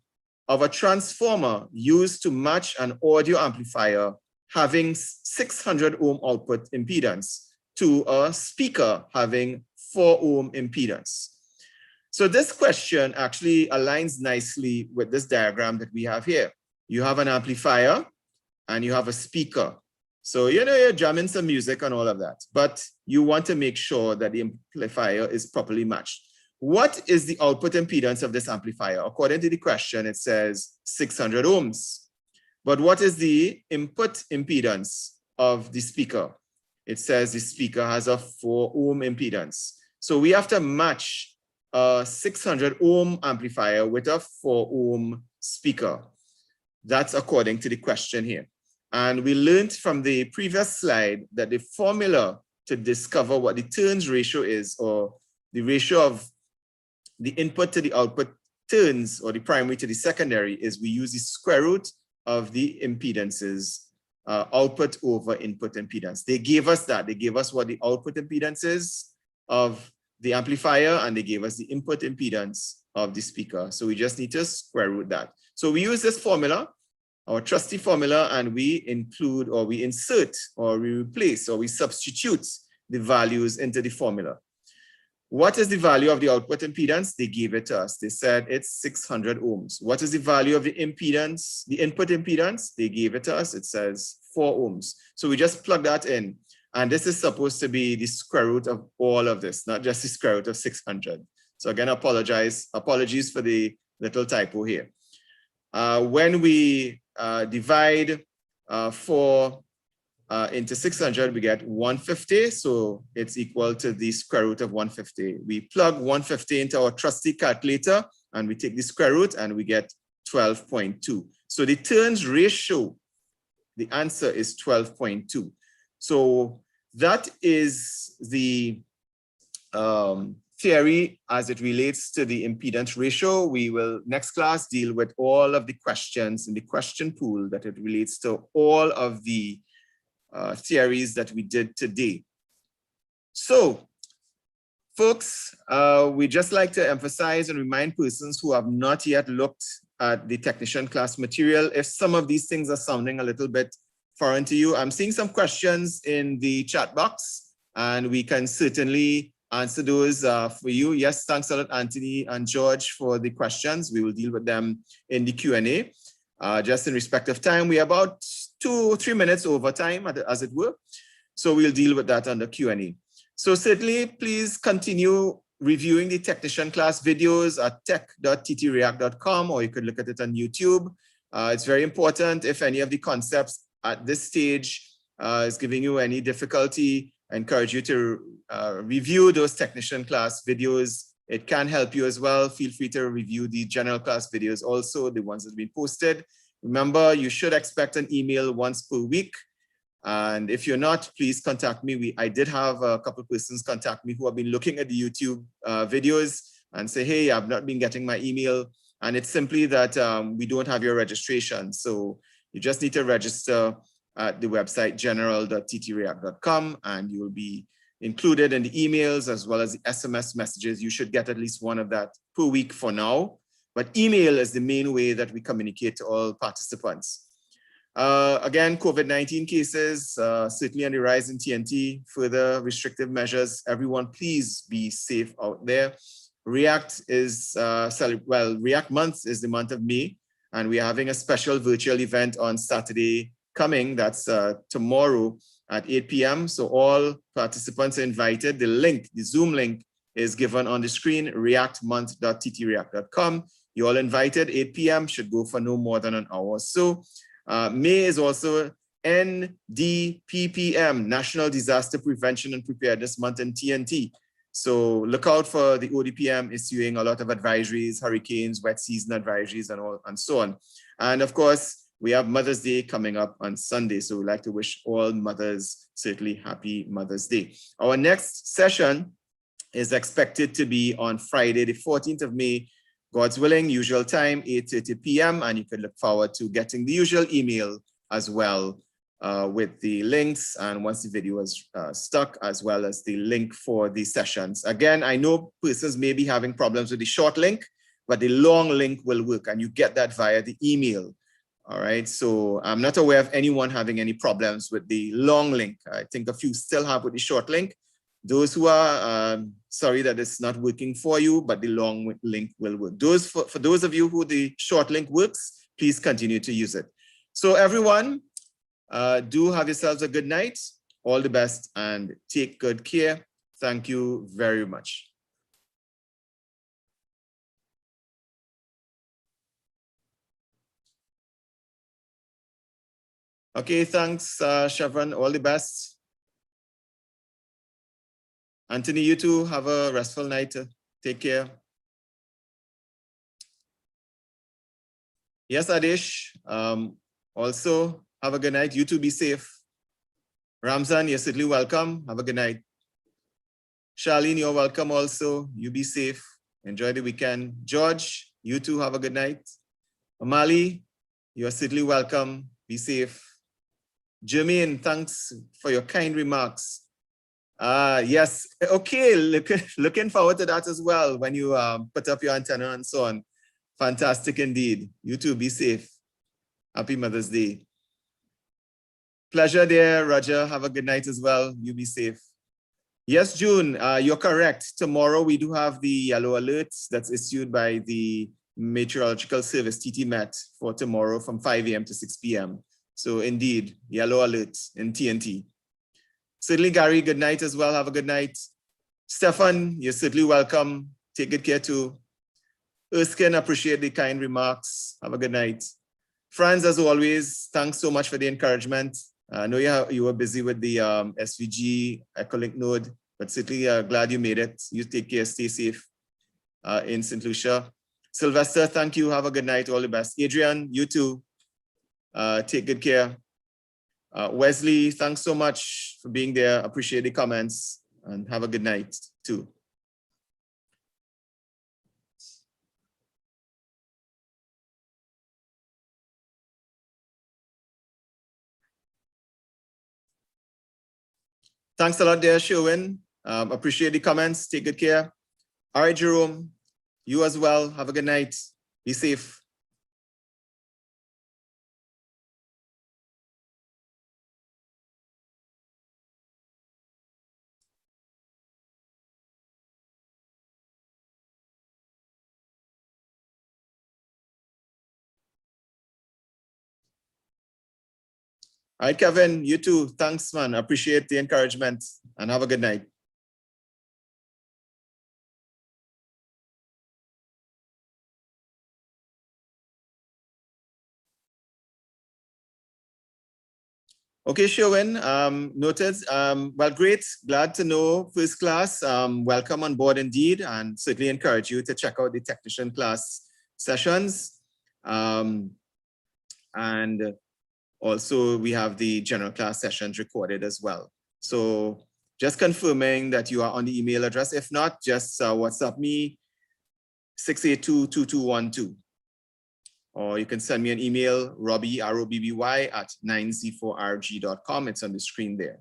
of a transformer used to match an audio amplifier having 600 ohm output impedance to a speaker having 4 ohm impedance? So this question actually aligns nicely with this diagram that we have here. You have an amplifier and you have a speaker. So, you know, you're jamming some music and all of that, but you want to make sure that the amplifier is properly matched. What is the output impedance of this amplifier? According to the question, it says 600 ohms. But what is the input impedance of the speaker? It says the speaker has a 4 ohm impedance. So we have to match a 600 ohm amplifier with a 4 ohm speaker. That's according to the question here. And we learned from the previous slide that the formula to discover what the turns ratio is, or the ratio of the input to the output turns, or the primary to the secondary, is we use the square root of the impedances, output over input impedance. They gave us that. They gave us what the output impedance is of the amplifier, and they gave us the input impedance of the speaker. So we just need to square root that. So we use this formula, our trusty formula, and we include, or we insert, or we replace, or we substitute the values into the formula. What is the value of the output impedance? They gave it to us. They said it's 600 ohms. What is the value of the impedance, the input impedance? They gave it to us. It says 4 ohms. So we just plug that in. And this is supposed to be the square root of all of this, not just the square root of 600. So again, apologies for the little typo here. When we divide 4 into 600, we get 150. So it's equal to the square root of 150. We plug 150 into our trusty calculator and we take the square root and we get 12.2. So the turns ratio, the answer is 12.2. So that is the theory as it relates to the impedance ratio. We will next class deal with all of the questions in the question pool that it relates to all of the theories that we did today. So, folks, we just like to emphasize and remind persons who have not yet looked at the technician class material, if some of these things are sounding a little bit foreign to you. I'm seeing some questions in the chat box, and we can certainly answer those for you. Yes, thanks a lot, Anthony and George, for the questions. We will deal with them in the Q&A. Just in respect of time, we are about 2 or 3 minutes over time, as it were. So we'll deal with that under Q&A. So certainly, please continue reviewing the technician class videos at tech.ttreact.com, or you could look at it on YouTube. It's very important. If any of the concepts at this stage is giving you any difficulty, I encourage you to review those technician class videos. It can help you as well. Feel free to review the general class videos also, the ones that have been posted. Remember, you should expect an email once per week. And if you're not, please contact me. I did have a couple of persons contact me who have been looking at the YouTube videos and say, hey, I've not been getting my email. And it's simply that we don't have your registration. So you just need to register at the website general.ttreact.com, and you will be included in the emails as well as the SMS messages. You should get at least one of that per week for now. But email is the main way that we communicate to all participants. Again, COVID-19 cases, certainly on the rise in TNT, further restrictive measures. Everyone, please be safe out there. React is, React month is the month of May, and we are having a special virtual event on Saturday coming. That's tomorrow at 8 p.m. So all participants are invited. The link, the Zoom link is given on the screen, reactmonth.ttreact.com. You're all invited, 8 p.m. should go for no more than an hour. So May is also NDPPM, National Disaster Prevention and Preparedness Month in TNT. So look out for the ODPM issuing a lot of advisories, hurricanes, wet season advisories, and so on. And of course, we have Mother's Day coming up on Sunday. So we'd like to wish all mothers certainly happy Mother's Day. Our next session is expected to be on Friday, the 14th of May, God's willing, usual time, 8:30 p.m. And you can look forward to getting the usual email as well with the links, and once the video is stuck, as well as the link for the sessions. Again, I know persons may be having problems with the short link, but the long link will work, and you get that via the email. All right, so I'm not aware of anyone having any problems with the long link. I think a few still have with the short link. Those who are sorry that it's not working for you, but the long link will work. For those of you who the short link works, please continue to use it. So everyone, do have yourselves a good night. All the best and take good care. Thank you very much. Okay, thanks, Chevron. All the best. Anthony, you too, have a restful night. Take care. Yes, Adish, also have a good night. You too, be safe. Ramzan, you're certainly welcome. Have a good night. Charlene, you're welcome also. You be safe. Enjoy the weekend. George, you too, have a good night. Amali, you're certainly welcome. Be safe. Jermaine, thanks for your kind remarks. Yes, okay, looking forward to that as well when you put up your antenna and so on. Fantastic indeed. You too, be safe. Happy Mother's Day. Pleasure there, Roger. Have a good night as well. You be safe. Yes, June, you're correct. Tomorrow we do have the yellow alerts that's issued by the Meteorological Service, TTMet, for tomorrow from 5 a.m. to 6 p.m. So indeed, yellow alerts in TNT. Certainly, Gary, good night as well. Have a good night. Stefan, you're certainly welcome. Take good care too. Erskine, appreciate the kind remarks. Have a good night. Franz, as always, thanks so much for the encouragement. I know you were busy with the SVG Echolink node, but certainly glad you made it. You take care, stay safe in St. Lucia. Sylvester, thank you. Have a good night. All the best. Adrian, you too. Take good care. Wesley, thanks so much for being there. Appreciate the comments, and have a good night too. Thanks a lot there, Sherwin. Appreciate the comments. Take good care. All right, Jerome, you as well. Have a good night. Be safe. All right, Kevin, you too. Thanks, man. Appreciate the encouragement and have a good night. Okay, Sherwin, noted. Well, great. Glad to know first class. Welcome on board indeed, and certainly encourage you to check out the technician class sessions. And also we have the general class sessions recorded as well. So just confirming that you are on the email address. If not, just WhatsApp me 682-2212. Or you can send me an email, Robbie, R-O-B-B-Y at 9z4rg.com. It's on the screen there.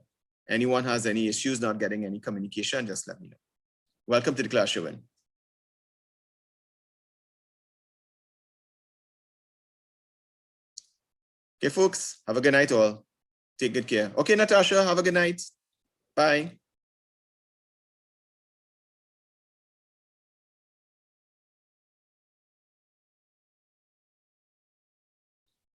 Anyone has any issues not getting any communication, just let me know. Welcome to the class, Sherwin. Okay, folks, have a good night all. Take good care. Okay, Natasha, have a good night. Bye.